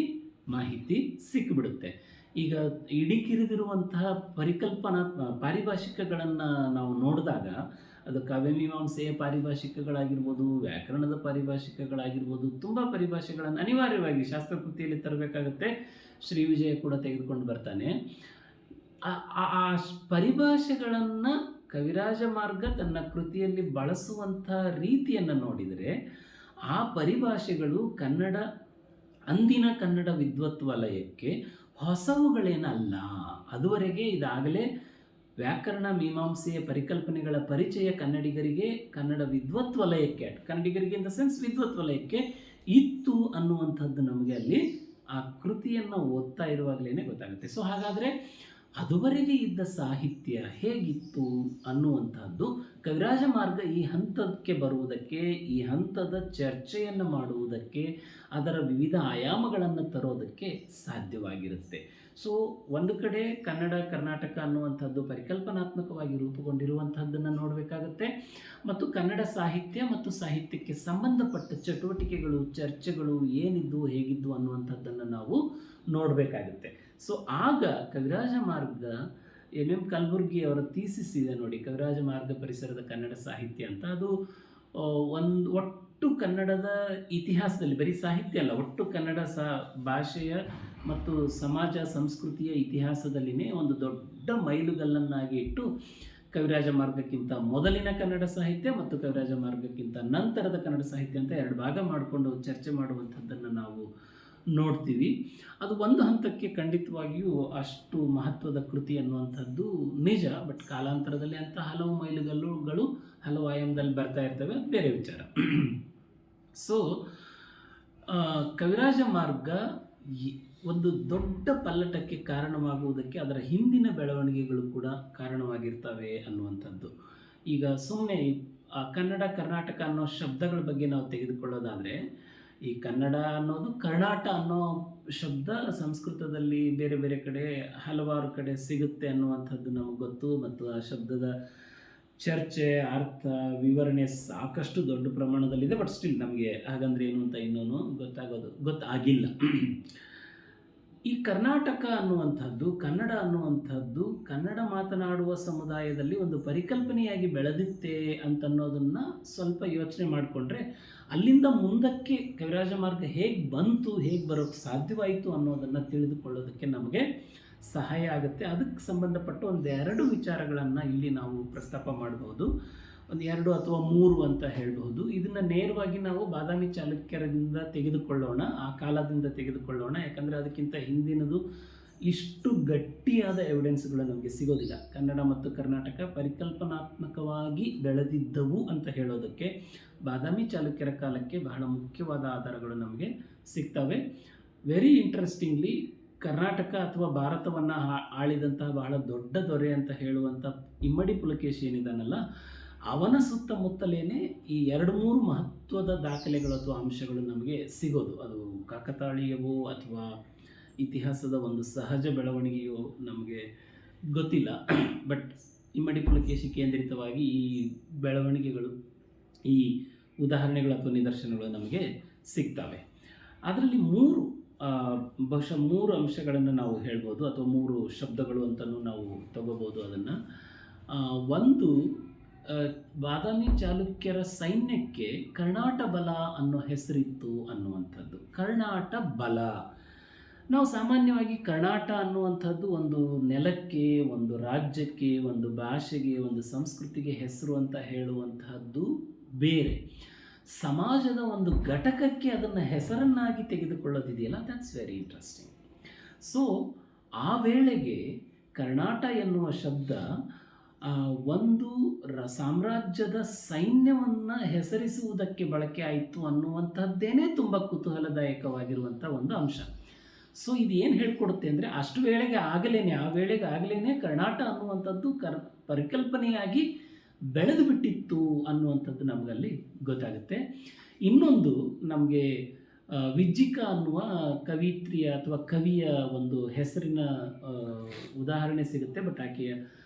ಮಾಹಿತಿ ಸಿಕ್ಕಿಬಿಡುತ್ತೆ. ಈಗ ಇಡಿಕಿರಿದಿರುವಂತಹ ಪಾರಿಭಾಷಿಕಗಳನ್ನು ನಾವು ನೋಡಿದಾಗ ಅದು ಕಾವ್ಯಮೀಮಾಂಸೆಯ ಪಾರಿಭಾಷಿಕಗಳಾಗಿರ್ಬೋದು, ವ್ಯಾಕರಣದ ಪಾರಿಭಾಷಿಕಗಳಾಗಿರ್ಬೋದು, ತುಂಬ ಪರಿಭಾಷೆಗಳನ್ನು ಅನಿವಾರ್ಯವಾಗಿ ಶಾಸ್ತ್ರಕೃತಿಯಲ್ಲಿ ತರಬೇಕಾಗತ್ತೆ. ಶ್ರೀ ವಿಜಯ ಕೂಡ ತೆಗೆದುಕೊಂಡು ಬರ್ತಾನೆ. ಆ ಪರಿಭಾಷೆಗಳನ್ನು ಕವಿರಾಜ ಮಾರ್ಗ ತನ್ನ ಕೃತಿಯಲ್ಲಿ ಬಳಸುವಂಥ ರೀತಿಯನ್ನು ನೋಡಿದರೆ ಆ ಪರಿಭಾಷೆಗಳು ಅಂದಿನ ಕನ್ನಡ ವಿದ್ವತ್ ವಲಯಕ್ಕೆ ಹೊಸವುಗಳೇನಲ್ಲ. ಅದುವರೆಗೆ ಇದಾಗಲೇ ವ್ಯಾಕರಣ ಮೀಮಾಂಸೆಯ ಪರಿಕಲ್ಪನೆಗಳ ಪರಿಚಯ ಕನ್ನಡಿಗರಿಗೆ, ಕನ್ನಡ ವಿದ್ವತ್ ವಲಯಕ್ಕೆ, ಕನ್ನಡಿಗರಿಗೆ ಇನ್ ದ ಸೆನ್ಸ್ ವಿದ್ವತ್ ವಲಯಕ್ಕೆ ಇತ್ತು ಅನ್ನುವಂಥದ್ದು ನಮಗೆ ಅಲ್ಲಿ ಆ ಕೃತಿಯನ್ನು ಓದ್ತಾ ಇರುವಾಗಲೇ ಗೊತ್ತಾಗುತ್ತೆ. ಸೊ ಹಾಗಾದರೆ ಅದುವರೆಗೆ ಇದ್ದ ಸಾಹಿತ್ಯ ಹೇಗಿತ್ತು ಅನ್ನುವಂಥದ್ದು ಕವಿರಾಜ ಮಾರ್ಗ ಈ ಹಂತಕ್ಕೆ ಬರುವುದಕ್ಕೆ, ಈ ಹಂತದ ಚರ್ಚೆಯನ್ನು ಮಾಡುವುದಕ್ಕೆ, ಅದರ ವಿವಿಧ ಆಯಾಮಗಳನ್ನು ತರೋದಕ್ಕೆ ಸಾಧ್ಯವಾಗಿರುತ್ತೆ. ಸೊ ಒಂದು ಕಡೆ ಕರ್ನಾಟಕ ಅನ್ನುವಂಥದ್ದು ಪರಿಕಲ್ಪನಾತ್ಮಕವಾಗಿ ರೂಪುಗೊಂಡಿರುವಂಥದ್ದನ್ನು ನೋಡಬೇಕಾಗುತ್ತೆ, ಮತ್ತು ಕನ್ನಡ ಸಾಹಿತ್ಯ ಮತ್ತು ಸಾಹಿತ್ಯಕ್ಕೆ ಸಂಬಂಧಪಟ್ಟ ಚಟುವಟಿಕೆಗಳು, ಚರ್ಚೆಗಳು ಏನಿದ್ದು ಹೇಗಿದ್ದು ಅನ್ನುವಂಥದ್ದನ್ನು ನಾವು ನೋಡಬೇಕಾಗುತ್ತೆ. ಸೊ ಆಗ ಕವಿರಾಜ ಮಾರ್ಗ ಎಂ ಕಲಬುರ್ಗಿ ಅವರ ಥೀಸಿಸ್ ಇದೆ ನೋಡಿ, ಕವಿರಾಜ ಮಾರ್ಗ ಪರಿಸರದ ಕನ್ನಡ ಸಾಹಿತ್ಯ ಅಂತ. ಅದು ಒಟ್ಟು ಕನ್ನಡದ ಇತಿಹಾಸದಲ್ಲಿ, ಬರೀ ಸಾಹಿತ್ಯ ಅಲ್ಲ, ಒಟ್ಟು ಕನ್ನಡ ಭಾಷೆಯ ಮತ್ತು ಸಮಾಜ ಸಂಸ್ಕೃತಿಯ ಇತಿಹಾಸದಲ್ಲಿನೇ ಒಂದು ದೊಡ್ಡ ಮೈಲುಗಲ್ಲನ್ನಾಗಿ ಇಟ್ಟು ಕವಿರಾಜ ಮಾರ್ಗಕ್ಕಿಂತ ಮೊದಲಿನ ಕನ್ನಡ ಸಾಹಿತ್ಯ ಮತ್ತು ಕವಿರಾಜ ಮಾರ್ಗಕ್ಕಿಂತ ನಂತರದ ಕನ್ನಡ ಸಾಹಿತ್ಯ ಅಂತ ಎರಡು ಭಾಗ ಮಾಡಿಕೊಂಡು ಚರ್ಚೆ ಮಾಡುವಂಥದ್ದನ್ನು ನಾವು ನೋಡ್ತೀವಿ. ಅದು ಒಂದು ಹಂತಕ್ಕೆ ಖಂಡಿತವಾಗಿಯೂ ಅಷ್ಟು ಮಹತ್ವದ ಕೃತಿ ಅನ್ನುವಂಥದ್ದು ನಿಜ. ಬಟ್ ಕಾಲಾಂತರದಲ್ಲಿ ಅಂತ ಹಲವು ಮೈಲುಗಲ್ಲುಗಳು ಹಲವು ಆಯಾಮದಲ್ಲಿ ಬರ್ತಾ ಇರ್ತವೆ, ಅದು ಬೇರೆ ವಿಚಾರ. ಸೊ ಕವಿರಾಜ ಮಾರ್ಗ ಒಂದು ದೊಡ್ಡ ಪಲ್ಲಟಕ್ಕೆ ಕಾರಣವಾಗುವುದಕ್ಕೆ ಅದರ ಹಿಂದಿನ ಬೆಳವಣಿಗೆಗಳು ಕೂಡ ಕಾರಣವಾಗಿರ್ತವೆ ಅನ್ನುವಂಥದ್ದು. ಈಗ ಸುಮ್ಮನೆ ಕರ್ನಾಟಕ ಅನ್ನೋ ಶಬ್ದಗಳ ಬಗ್ಗೆ ನಾವು ತೆಗೆದುಕೊಳ್ಳೋದಾದರೆ, ಈ ಕನ್ನಡ ಅನ್ನೋದು ಕರ್ನಾಟ ಅನ್ನೋ ಶಬ್ದ ಸಂಸ್ಕೃತದಲ್ಲಿ ಬೇರೆ ಬೇರೆ ಕಡೆ ಹಲವಾರು ಕಡೆ ಸಿಗುತ್ತೆ ಅನ್ನುವಂಥದ್ದು ನಮಗೆ ಗೊತ್ತು, ಮತ್ತು ಆ ಶಬ್ದದ ಚರ್ಚೆ, ಅರ್ಥ, ವಿವರಣೆ ಸಾಕಷ್ಟು ದೊಡ್ಡ ಪ್ರಮಾಣದಲ್ಲಿದೆ. ಬಟ್ ಸ್ಟಿಲ್ ನಮಗೆ ಹಾಗಂದ್ರೆ ಏನು ಅಂತ ಇನ್ನೂ ಗೊತ್ತಾಗಿಲ್ಲ. ಈ ಕರ್ನಾಟಕ ಅನ್ನುವಂಥದ್ದು, ಕನ್ನಡ ಅನ್ನುವಂಥದ್ದು ಕನ್ನಡ ಮಾತನಾಡುವ ಸಮುದಾಯದಲ್ಲಿ ಒಂದು ಪರಿಕಲ್ಪನೆಯಾಗಿ ಬೆಳೆದಿತ್ತೆ ಅಂತನ್ನೋದನ್ನು ಸ್ವಲ್ಪ ಯೋಚನೆ ಮಾಡಿಕೊಂಡ್ರೆ, ಅಲ್ಲಿಂದ ಮುಂದಕ್ಕೆ ಕವಿರಾಜ ಮಾರ್ಗ ಹೇಗೆ ಬಂತು, ಹೇಗೆ ಬರೋಕ್ಕೆ ಸಾಧ್ಯವಾಯಿತು ಅನ್ನೋದನ್ನು ತಿಳಿದುಕೊಳ್ಳೋದಕ್ಕೆ ನಮಗೆ ಸಹಾಯ ಆಗುತ್ತೆ. ಅದಕ್ಕೆ ಸಂಬಂಧಪಟ್ಟ ಒಂದೆರಡು ವಿಚಾರಗಳನ್ನು ಇಲ್ಲಿ ನಾವು ಪ್ರಸ್ತಾಪ ಮಾಡಬಹುದು. ಒಂದು 2 ಅಥವಾ 3 ಅಂತ ಹೇಳಬಹುದು. ಇದನ್ನು ನೇರವಾಗಿ ನಾವು ಬಾದಾಮಿ ಚಾಲುಕ್ಯರಿಂದ ತೆಗೆದುಕೊಳ್ಳೋಣ, ಆ ಕಾಲದಿಂದ ತೆಗೆದುಕೊಳ್ಳೋಣ. ಯಾಕಂದರೆ ಅದಕ್ಕಿಂತ ಹಿಂದಿನದು ಇಷ್ಟು ಗಟ್ಟಿಯಾದ ಎವಿಡೆನ್ಸ್ಗಳು ನಮಗೆ ಸಿಗೋದಿಲ್ಲ. ಕನ್ನಡ ಮತ್ತು ಕರ್ನಾಟಕ ಪರಿಕಲ್ಪನಾತ್ಮಕವಾಗಿ ಬೆಳೆದಿದ್ದವು ಅಂತ ಹೇಳೋದಕ್ಕೆ ಬಾದಾಮಿ ಚಾಲುಕ್ಯರ ಕಾಲಕ್ಕೆ ಬಹಳ ಮುಖ್ಯವಾದ ಆಧಾರಗಳು ನಮಗೆ ಸಿಗ್ತವೆ. ವೆರಿ ಇಂಟ್ರೆಸ್ಟಿಂಗ್ಲಿ, ಕರ್ನಾಟಕ ಅಥವಾ ಭಾರತವನ್ನು ಆಳಿದಂತಹ ಬಹಳ ದೊಡ್ಡ ದೊರೆ ಅಂತ ಹೇಳುವಂಥ ಇಮ್ಮಡಿ ಪುಲಕೇಶಿ ಏನಿದಾನಲ್ಲ, ಅವನ ಸುತ್ತಮುತ್ತಲೇನೆ ಈ 2-3 ಮಹತ್ವದ ದಾಖಲೆಗಳು ಅಥವಾ ಅಂಶಗಳು ನಮಗೆ ಸಿಗೋದು. ಅದು ಕಾಕತಾಳೀಯವೋ ಅಥವಾ ಇತಿಹಾಸದ ಒಂದು ಸಹಜ ಬೆಳವಣಿಗೆಯೋ ನಮಗೆ ಗೊತ್ತಿಲ್ಲ. ಬಟ್ ಇಮ್ಮಡಿ ಪುಲಕೇಶಿ ಕೇಂದ್ರಿತವಾಗಿ ಈ ಬೆಳವಣಿಗೆಗಳು, ಈ ಉದಾಹರಣೆಗಳು ಅಥವಾ ನಿದರ್ಶನಗಳು ನಮಗೆ ಸಿಗ್ತವೆ. ಅದರಲ್ಲಿ ಬಹುಶಃ 3 ಅಂಶಗಳನ್ನು ನಾವು ಹೇಳ್ಬೋದು, ಅಥವಾ 3 ಶಬ್ದಗಳು ಅಂತಲೂ ನಾವು ತಗೋಬೋದು ಅದನ್ನು. ಒಂದು, ಬಾದಾಮಿ ಚಾಲುಕ್ಯರ ಸೈನ್ಯಕ್ಕೆ ಕರ್ನಾಟ ಬಲ ಅನ್ನೋ ಹೆಸರಿತ್ತು ಅನ್ನುವಂಥದ್ದು. ಕರ್ನಾಟ ಬಲ, ನಾವು ಸಾಮಾನ್ಯವಾಗಿ ಕರ್ನಾಟ ಅನ್ನುವಂಥದ್ದು ಒಂದು ನೆಲಕ್ಕೆ, ಒಂದು ರಾಜ್ಯಕ್ಕೆ, ಒಂದು ಭಾಷೆಗೆ, ಒಂದು ಸಂಸ್ಕೃತಿಗೆ ಹೆಸರು ಅಂತ ಹೇಳುವಂತಹದ್ದು ಬೇರೆ. ಸಮಾಜದ ಒಂದು ಘಟಕಕ್ಕೆ ಅದನ್ನು ಹೆಸರನ್ನಾಗಿ ತೆಗೆದುಕೊಳ್ಳೋದಿದೆಯಲ್ಲ, ದಟ್ಸ್ ವೆರಿ ಇಂಟ್ರೆಸ್ಟಿಂಗ್. ಸೊ ಆ ವೇಳೆಗೆ ಕರ್ನಾಟ ಎನ್ನುವ ಶಬ್ದ ಒಂದು ಸಾಮ್ರಾಜ್ಯದ ಸೈನ್ಯವನ್ನು ಹೆಸರಿಸುವುದಕ್ಕೆ ಬಳಕೆ ಆಯಿತು ಅನ್ನುವಂಥದ್ದೇನೆ ತುಂಬ ಕುತೂಹಲದಾಯಕವಾಗಿರುವಂಥ ಒಂದು ಅಂಶ. ಸೊ ಇದು ಏನು ಹೇಳ್ಕೊಡುತ್ತೆ ಅಂದರೆ ಅಷ್ಟು ವೇಳೆಗೆ ಆಗಲೇನೆ ಆ ವೇಳೆಗೆ ಆಗಲೇನೆ ಕರ್ನಾಟ ಅನ್ನುವಂಥದ್ದು ಪರಿಕಲ್ಪನೆಯಾಗಿ ಬೆಳೆದು ಬಿಟ್ಟಿತ್ತು ಅನ್ನುವಂಥದ್ದು ನಮಗಲ್ಲಿ ಗೊತ್ತಾಗುತ್ತೆ. ಇನ್ನೊಂದು ನಮಗೆ ವಿಜ್ಜಿಕ ಅನ್ನುವ ಕವಿತ್ರಿಯ ಅಥವಾ ಕವಿಯ ಒಂದು ಹೆಸರಿನ ಉದಾಹರಣೆ ಸಿಗುತ್ತೆ. ಬಟ್ ಆಕೆಯ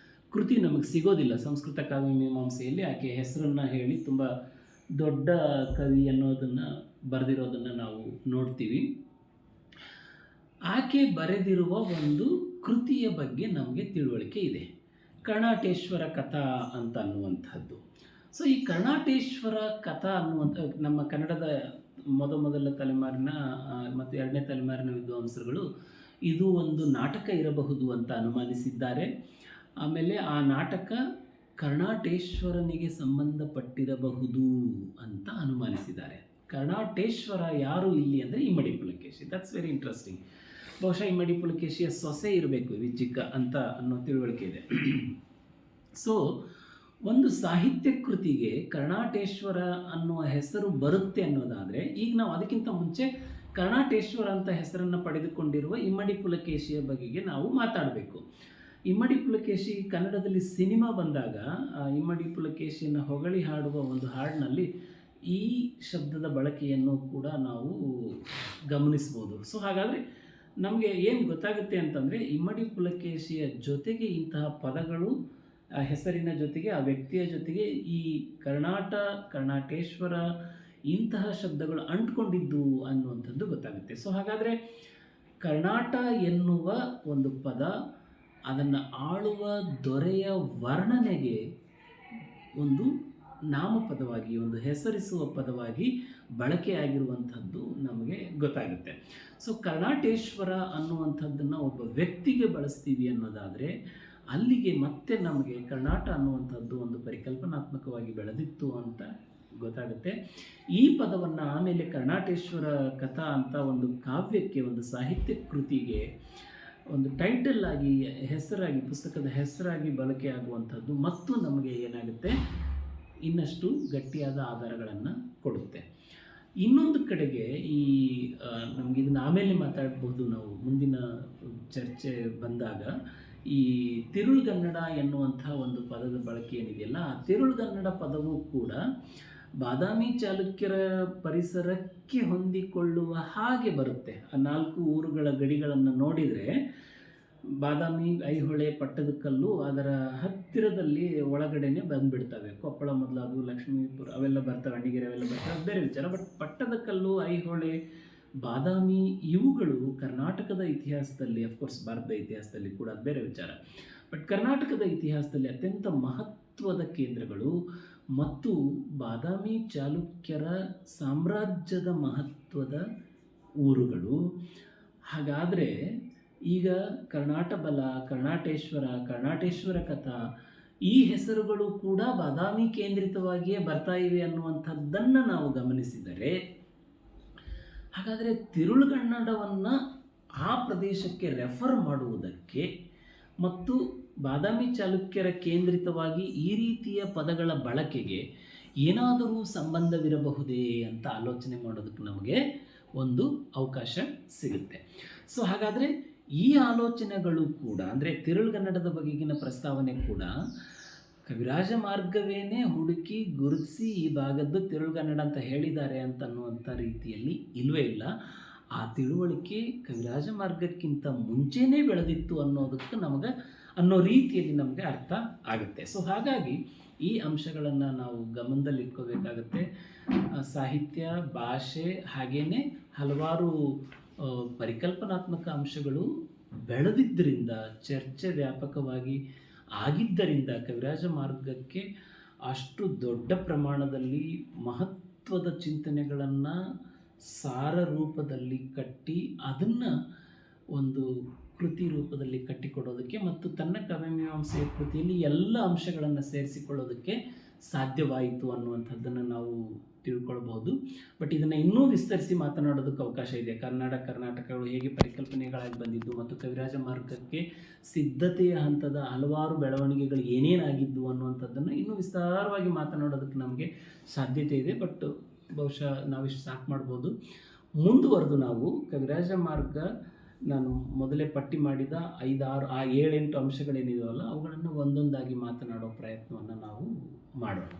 ಕೃತಿ ನಮಗೆ ಸಿಗೋದಿಲ್ಲ. ಸಂಸ್ಕೃತ ಕಾವ್ಯ ಮೀಮಾಂಸೆಯಲ್ಲಿ ಆಕೆಯ ಹೆಸರನ್ನು ಹೇಳಿ ತುಂಬ ದೊಡ್ಡ ಕವಿ ಅನ್ನೋದನ್ನು ಬರೆದಿರೋದನ್ನು ನಾವು ನೋಡ್ತೀವಿ. ಆಕೆ ಬರೆದಿರುವ ಒಂದು ಕೃತಿಯ ಬಗ್ಗೆ ನಮಗೆ ತಿಳುವಳಿಕೆ ಇದೆ, ಕರ್ನಾಟೇಶ್ವರ ಕಥಾ ಅಂತ ಅನ್ನುವಂಥದ್ದು. ಸೊ ಈ ಕರ್ನಾಟೇಶ್ವರ ಕಥಾ ಅನ್ನುವಂಥ ನಮ್ಮ ಕನ್ನಡದ ಮೊದಲ ತಲೆಮಾರಿನ ಮತ್ತು ಎರಡನೇ ತಲೆಮಾರಿನ ವಿದ್ವಾಂಸರುಗಳು ಇದು ಒಂದು ನಾಟಕ ಇರಬಹುದು ಅಂತ ಅನುಮಾನಿಸಿದ್ದಾರೆ. ಆಮೇಲೆ ಆ ನಾಟಕ ಕರ್ನಾಟೇಶ್ವರನಿಗೆ ಸಂಬಂಧಪಟ್ಟಿರಬಹುದು ಅಂತ ಅನುಮಾನಿಸಿದ್ದಾರೆ. ಕರ್ನಾಟೇಶ್ವರ ಯಾರು ಇಲ್ಲಿ ಅಂದರೆ ಇಮ್ಮಡಿ ಪುಲಕೇಶಿ. That's very interesting. ಬಹುಶಃ ಇಮ್ಮಡಿ ಪುಲಕೇಶಿಯ ಸೊಸೆ ಇರಬೇಕು ವಿಜ್ಜಿಕ ಅಂತ ಅನ್ನೋ ತಿಳುವಳಿಕೆ ಇದೆ. ಸೊ ಒಂದು ಸಾಹಿತ್ಯ ಕೃತಿಗೆ ಕರ್ನಾಟೇಶ್ವರ ಅನ್ನುವ ಹೆಸರು ಬರುತ್ತೆ ಅನ್ನೋದಾದರೆ, ಈಗ ನಾವು ಅದಕ್ಕಿಂತ ಮುಂಚೆ ಕರ್ನಾಟೇಶ್ವರ ಅಂತ ಹೆಸರನ್ನು ಪಡೆದುಕೊಂಡಿರುವ ಇಮ್ಮಡಿ ಪುಲಕೇಶಿಯ ಬಗೆಗೆ ನಾವು ಮಾತಾಡಬೇಕು. ಇಮ್ಮಡಿ ಪುಲಕೇಶಿ ಕನ್ನಡದಲ್ಲಿ ಸಿನಿಮಾ ಬಂದಾಗ ಇಮ್ಮಡಿ ಪುಲಕೇಶಿಯನ್ನು ಹೊಗಳಿ ಹಾಡುವ ಒಂದು ಹಾಡಿನಲ್ಲಿ ಈ ಶಬ್ದದ ಬಳಕೆಯನ್ನು ಕೂಡ ನಾವು ಗಮನಿಸ್ಬೋದು. ಸೊ ಹಾಗಾದರೆ ನಮಗೆ ಏನು ಗೊತ್ತಾಗುತ್ತೆ ಅಂತಂದರೆ, ಇಮ್ಮಡಿ ಪುಲಕೇಶಿಯ ಜೊತೆಗೆ ಇಂತಹ ಪದಗಳು ಹೆಸರಿನ ಜೊತೆಗೆ ಆ ವ್ಯಕ್ತಿಯ ಜೊತೆಗೆ ಈ ಕರ್ನಾಟೇಶ್ವರ ಇಂತಹ ಶಬ್ದಗಳು ಅಂಟ್ಕೊಂಡಿದ್ದು ಅನ್ನುವಂಥದ್ದು ಗೊತ್ತಾಗುತ್ತೆ. ಸೊ ಹಾಗಾದರೆ ಕರ್ನಾಟ ಎನ್ನುವ ಒಂದು ಪದ ಅದನ್ನು ಆಳುವ ದೊರೆಯ ವರ್ಣನೆಗೆ ಒಂದು ನಾಮಪದವಾಗಿ, ಒಂದು ಹೆಸರಿಸುವ ಪದವಾಗಿ ಬಳಕೆಯಾಗಿರುವಂಥದ್ದು ನಮಗೆ ಗೊತ್ತಾಗುತ್ತೆ. ಸೊ ಕರ್ನಾಟೇಶ್ವರ ಅನ್ನುವಂಥದ್ದನ್ನು ಒಬ್ಬ ವ್ಯಕ್ತಿಗೆ ಬಳಸ್ತೀವಿ ಅನ್ನೋದಾದರೆ ಅಲ್ಲಿಗೆ ಮತ್ತೆ ನಮಗೆ ಕರ್ನಾಟ ಅನ್ನುವಂಥದ್ದು ಒಂದು ಪರಿಕಲ್ಪನಾತ್ಮಕವಾಗಿ ಬೆಳೆದಿತ್ತು ಅಂತ ಗೊತ್ತಾಗುತ್ತೆ. ಈ ಪದವನ್ನು ಆಮೇಲೆ ಕರ್ನಾಟೇಶ್ವರ ಕಥಾ ಅಂತ ಒಂದು ಕಾವ್ಯಕ್ಕೆ, ಒಂದು ಸಾಹಿತ್ಯ ಕೃತಿಗೆ ಒಂದು ಟೈಟಲ್ ಆಗಿ, ಹೆಸರಾಗಿ, ಪುಸ್ತಕದ ಹೆಸರಾಗಿ ಬಳಕೆಯಾಗುವಂಥದ್ದು ಮತ್ತು ನಮಗೆ ಏನಾಗುತ್ತೆ, ಇನ್ನಷ್ಟು ಗಟ್ಟಿಯಾದ ಆಧಾರಗಳನ್ನು ಕೊಡುತ್ತೆ. ಇನ್ನೊಂದು ಕಡೆಗೆ ಈ ನಮಗೆ ಇದನ್ನು ಆಮೇಲೆ ಮಾತಾಡಬಹುದು ನಾವು ಮುಂದಿನ ಚರ್ಚೆ ಬಂದಾಗ. ಈ ತಿರುಳುಗನ್ನಡ ಎನ್ನುವಂಥ ಒಂದು ಪದದ ಬಳಕೆ ಏನಿದೆಯಲ್ಲ, ಆ ತಿರುಳುಗನ್ನಡ ಪದವು ಕೂಡ ಬಾದಾಮಿ ಚಾಲುಕ್ಯರ ಪರಿಸರಕ್ಕೆ ಹೊಂದಿಕೊಳ್ಳುವ ಹಾಗೆ ಬರುತ್ತೆ. ಆ 4 ಊರುಗಳ ಗಡಿಗಳನ್ನು ನೋಡಿದರೆ ಬಾದಾಮಿ, ಐಹೊಳೆ, ಪಟ್ಟದಕಲ್ಲು ಅದರ ಹತ್ತಿರದಲ್ಲಿ ಒಳಗಡೆನೆ ಬಂದುಬಿಡ್ತವೆ. ಕೊಪ್ಪಳ ಮೊದಲಾದವು, ಲಕ್ಷ್ಮೀಪುರ ಅವೆಲ್ಲ ಬರ್ತವೆ, ಅಣ್ಣಿಗೆರೆ ಅವೆಲ್ಲ ಬರ್ತವೆ, ಬೇರೆ ವಿಚಾರ. ಬಟ್ ಪಟ್ಟದಕಲ್ಲು, ಐಹೊಳೆ, ಬಾದಾಮಿ ಇವುಗಳು ಕರ್ನಾಟಕದ ಇತಿಹಾಸದಲ್ಲಿ, ಅಫ್ಕೋರ್ಸ್ ಭಾರತದ ಇತಿಹಾಸದಲ್ಲಿ ಕೂಡ ಅದು ಬೇರೆ ವಿಚಾರ, ಬಟ್ ಕರ್ನಾಟಕದ ಇತಿಹಾಸದಲ್ಲಿ ಅತ್ಯಂತ ಮಹತ್ವದ ಕೇಂದ್ರಗಳು ಮತ್ತು ಬಾದಾಮಿ ಚಾಲುಕ್ಯರ ಸಾಮ್ರಾಜ್ಯದ ಮಹತ್ವದ ಊರುಗಳು. ಹಾಗಾದರೆ ಈಗ ಕರ್ನಾಟ ಬಲ, ಕರ್ನಾಟೇಶ್ವರ ಕಥಾ ಈ ಹೆಸರುಗಳು ಕೂಡ ಬಾದಾಮಿ ಕೇಂದ್ರಿತವಾಗಿಯೇ ಬರ್ತಾ ಇವೆ ಅನ್ನುವಂಥದ್ದನ್ನು ನಾವು ಗಮನಿಸಿದರೆ, ಹಾಗಾದರೆ ತಿರುಳುಗನ್ನಡವನ್ನು ಆ ಪ್ರದೇಶಕ್ಕೆ ರೆಫರ್ ಮಾಡುವುದಕ್ಕೆ ಮತ್ತು ಬಾದಾಮಿ ಚಾಲುಕ್ಯರ ಕೇಂದ್ರಿತವಾಗಿ ಈ ರೀತಿಯ ಪದಗಳ ಬಳಕೆಗೆ ಏನಾದರೂ ಸಂಬಂಧವಿರಬಹುದೇ ಅಂತ ಆಲೋಚನೆ ಮಾಡೋದಕ್ಕೆ ನಮಗೆ ಒಂದು ಅವಕಾಶ ಸಿಗುತ್ತೆ. ಸೊ ಹಾಗಾದರೆ ಈ ಆಲೋಚನೆಗಳು ಕೂಡ, ಅಂದರೆ ತಿರುಳುಗನ್ನಡದ ಬಗೆಗಿನ ಪ್ರಸ್ತಾವನೆ ಕೂಡ ಕವಿರಾಜ ಮಾರ್ಗವೇನೇ ಹುಡುಕಿ ಗುರುತಿಸಿ ಈ ಭಾಗದ್ದು ತಿರುಳುಗನ್ನಡ ಅಂತ ಹೇಳಿದ್ದಾರೆ ಅಂತ ಅನ್ನುವಂಥ ರೀತಿಯಲ್ಲಿ ಇಲ್ಲವೇ ಇಲ್ಲ. ಆ ತಿಳುವಳಿಕೆ ಕವಿರಾಜ ಮಾರ್ಗಕ್ಕಿಂತ ಮುಂಚೆನೇ ಬೆಳೆದಿತ್ತು ಅನ್ನೋ ರೀತಿಯಲ್ಲಿ ನಮಗೆ ಅರ್ಥ ಆಗುತ್ತೆ. ಸೊ ಹಾಗಾಗಿ ಈ ಅಂಶಗಳನ್ನು ನಾವು ಗಮನದಲ್ಲಿಟ್ಕೋಬೇಕಾಗತ್ತೆ. ಸಾಹಿತ್ಯ, ಭಾಷೆ, ಹಾಗೇನೆ ಹಲವಾರು ಪರಿಕಲ್ಪನಾತ್ಮಕ ಅಂಶಗಳು ಬೆಳೆದಿದ್ದರಿಂದ, ಚರ್ಚೆ ವ್ಯಾಪಕವಾಗಿ ಆಗಿದ್ದರಿಂದ ಕವಿರಾಜ ಮಾರ್ಗಕ್ಕೆ ಅಷ್ಟು ದೊಡ್ಡ ಪ್ರಮಾಣದಲ್ಲಿ ಮಹತ್ವದ ಚಿಂತನೆಗಳನ್ನು ಸಾರ ರೂಪದಲ್ಲಿ ಕಟ್ಟಿ ಅದನ್ನು ಒಂದು ಕೃತಿ ರೂಪದಲ್ಲಿ ಕಟ್ಟಿಕೊಡೋದಕ್ಕೆ ಮತ್ತು ತನ್ನ ಕಾವ್ಯಮೀಮಾಂಸೆಯ ಕೃತಿಯಲ್ಲಿ ಎಲ್ಲ ಅಂಶಗಳನ್ನು ಸೇರಿಸಿಕೊಳ್ಳೋದಕ್ಕೆ ಸಾಧ್ಯವಾಯಿತು ಅನ್ನುವಂಥದ್ದನ್ನು ನಾವು ತಿಳ್ಕೊಳ್ಬೋದು. ಬಟ್ ಇದನ್ನು ಇನ್ನೂ ವಿಸ್ತರಿಸಿ ಮಾತನಾಡೋದಕ್ಕೆ ಅವಕಾಶ ಇದೆ. ಕರ್ನಾಟಕಗಳು ಹೇಗೆ ಪರಿಕಲ್ಪನೆಗಳಾಗಿ ಬಂದಿದ್ದು ಮತ್ತು ಕವಿರಾಜ ಮಾರ್ಗಕ್ಕೆ ಸಿದ್ಧತೆಯ ಹಂತದ ಹಲವಾರು ಬೆಳವಣಿಗೆಗಳು ಏನೇನಾಗಿದ್ದು ಅನ್ನುವಂಥದ್ದನ್ನು ಇನ್ನೂ ವಿಸ್ತಾರವಾಗಿ ಮಾತನಾಡೋದಕ್ಕೆ ನಮಗೆ ಸಾಧ್ಯತೆ ಇದೆ. ಬಟ್ ಬಹುಶಃ ನಾವಿಷ್ಟು ಸಾಕು ಮಾಡ್ಬೋದು. ಮುಂದುವರೆದು ನಾವು ಕವಿರಾಜ ಮಾರ್ಗ ನಾನು ಮೊದಲೇ ಪಟ್ಟಿ ಮಾಡಿದ 5, 6 ಆ 7, 8 ಅಂಶಗಳೇನಿದಾವಲ್ಲ ಅವುಗಳನ್ನು ಒಂದೊಂದಾಗಿ ಮಾತನಾಡೋ ಪ್ರಯತ್ನವನ್ನು ನಾವು ಮಾಡೋಣ.